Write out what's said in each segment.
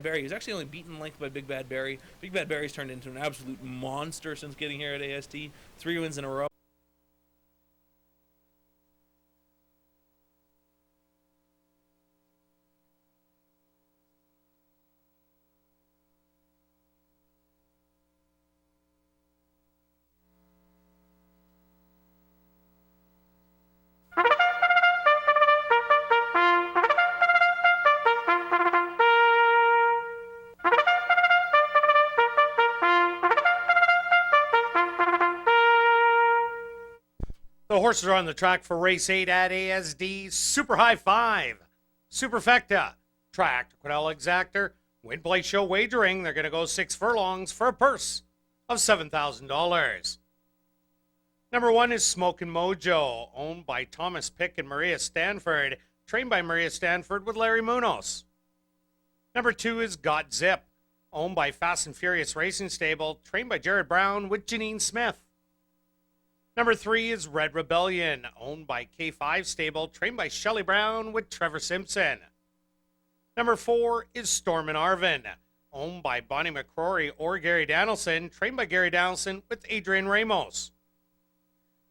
Barry. He's actually only beaten length by Big Bad Barry. Big Bad Barry's turned into an absolute monster since getting here at AST. 3 wins in a row. The horses are on the track for race 8 at ASD. Super High 5, Superfecta, Track, Quinella Exactor, Win Play Show Wagering. They're going to go 6 furlongs for a purse of $7,000. Number 1 is Smokin' Mojo, owned by Thomas Pick and Maria Stanford, trained by Maria Stanford with Larry Munoz. Number 2 is Got Zip, owned by Fast and Furious Racing Stable, trained by Jared Brown with Janine Smith. Number 3 is Red Rebellion, owned by K5 Stable, trained by Shelley Brown with Trevor Simpson. Number 4 is Stormin' Arvin, owned by Bonnie McCrory or Gary Danielson, trained by Gary Danielson with Adrian Ramos.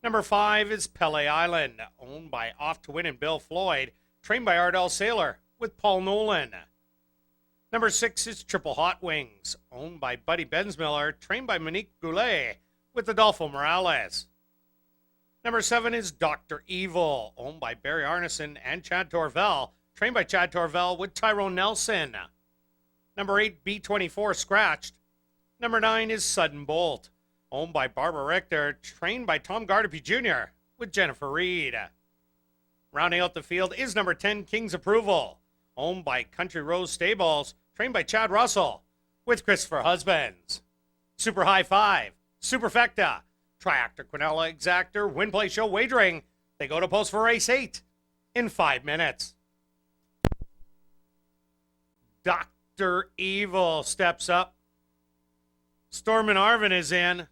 Number 5 is Pele Island, owned by Off to Win and Bill Floyd, trained by Ardell Saylor with Paul Nolan. Number 6 is Triple Hot Wings, owned by Buddy Bensmiller, trained by Monique Goulet with Adolfo Morales. Number 7 is Dr. Evil, owned by Barry Arneson and Chad Torvell, trained by Chad Torvell with Tyrone Nelson. Number 8, B24 Scratched. Number 9 is Sudden Bolt, owned by Barbara Richter, trained by Tom Gardapi Jr. with Jennifer Reed. Rounding out the field is number 10, King's Approval, owned by Country Rose Stables, trained by Chad Russell with Christopher Husbands. Super High 5, Superfecta, Triactor, Quinella Exactor, Win Play Show Wagering. They go to post for race 8 in 5 minutes. Dr. Evil steps up. Stormin' Arvin is in.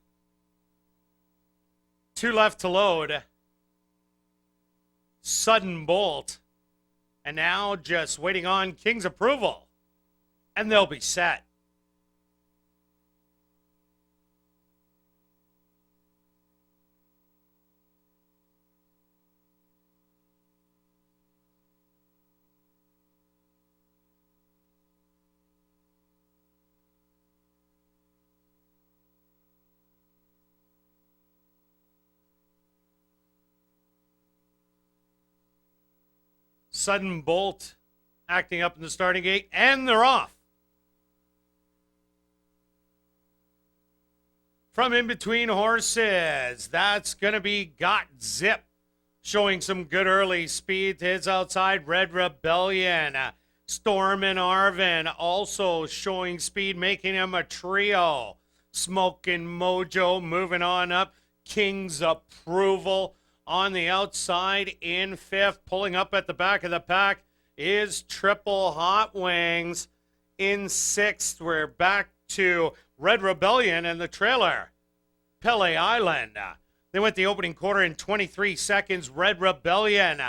2 left to load. Sudden Bolt. And now just waiting on King's Approval. And they'll be set. Sudden Bolt acting up in the starting gate, and they're off. From in between horses, that's going to be Got Zip, showing some good early speed to his outside. Red Rebellion, Stormin' Arvin also showing speed, making him a trio. Smokin' Mojo moving on up. King's Approval on the outside in 5th. Pulling up at the back of the pack is Triple Hot Wings. In 6th, we're back to Red Rebellion and the trailer, Pele Island. They went the opening quarter in 23 seconds. Red Rebellion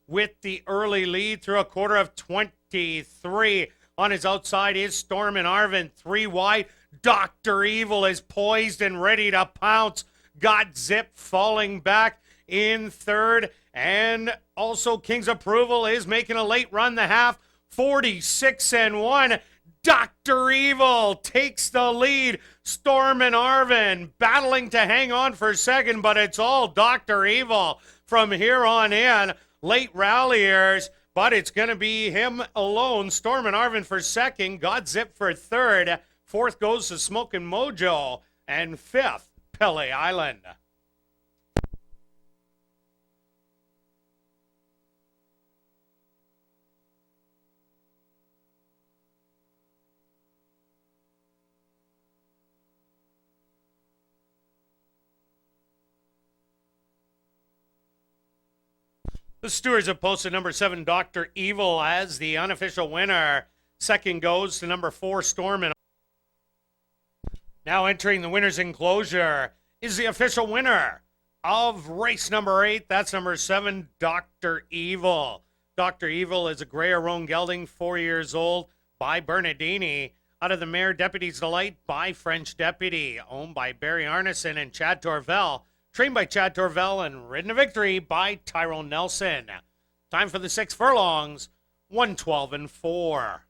with the early lead through a quarter of 23. On his outside is Stormin' Arvin, 3 wide. Dr. Evil is poised and ready to pounce. Got Zip falling back in 3rd, and also King's Approval is making a late run the half. 46-1. Dr. Evil takes the lead. Stormin' Arvin battling to hang on for 2nd, but it's all Dr. Evil from here on in. Late ralliers, but it's going to be him alone. Stormin' Arvin for 2nd, Got Zip for 3rd. 4th goes to Smokin' Mojo, and 5th, Pele Island. The stewards have posted number 7, Dr. Evil, as the unofficial winner. 2nd goes to number 4, Stormin'. Now entering the winner's enclosure is the official winner of race number 8. That's number 7, Dr. Evil. Dr. Evil is a Grey Roan gelding, 4 years old, by Bernardini. Out of the mare Deputy's Delight by French Deputy, owned by Barry Arneson and Chad Torvell, trained by Chad Torvell and ridden to victory by Tyrone Nelson. Time for the 6 furlongs, 112 and 4.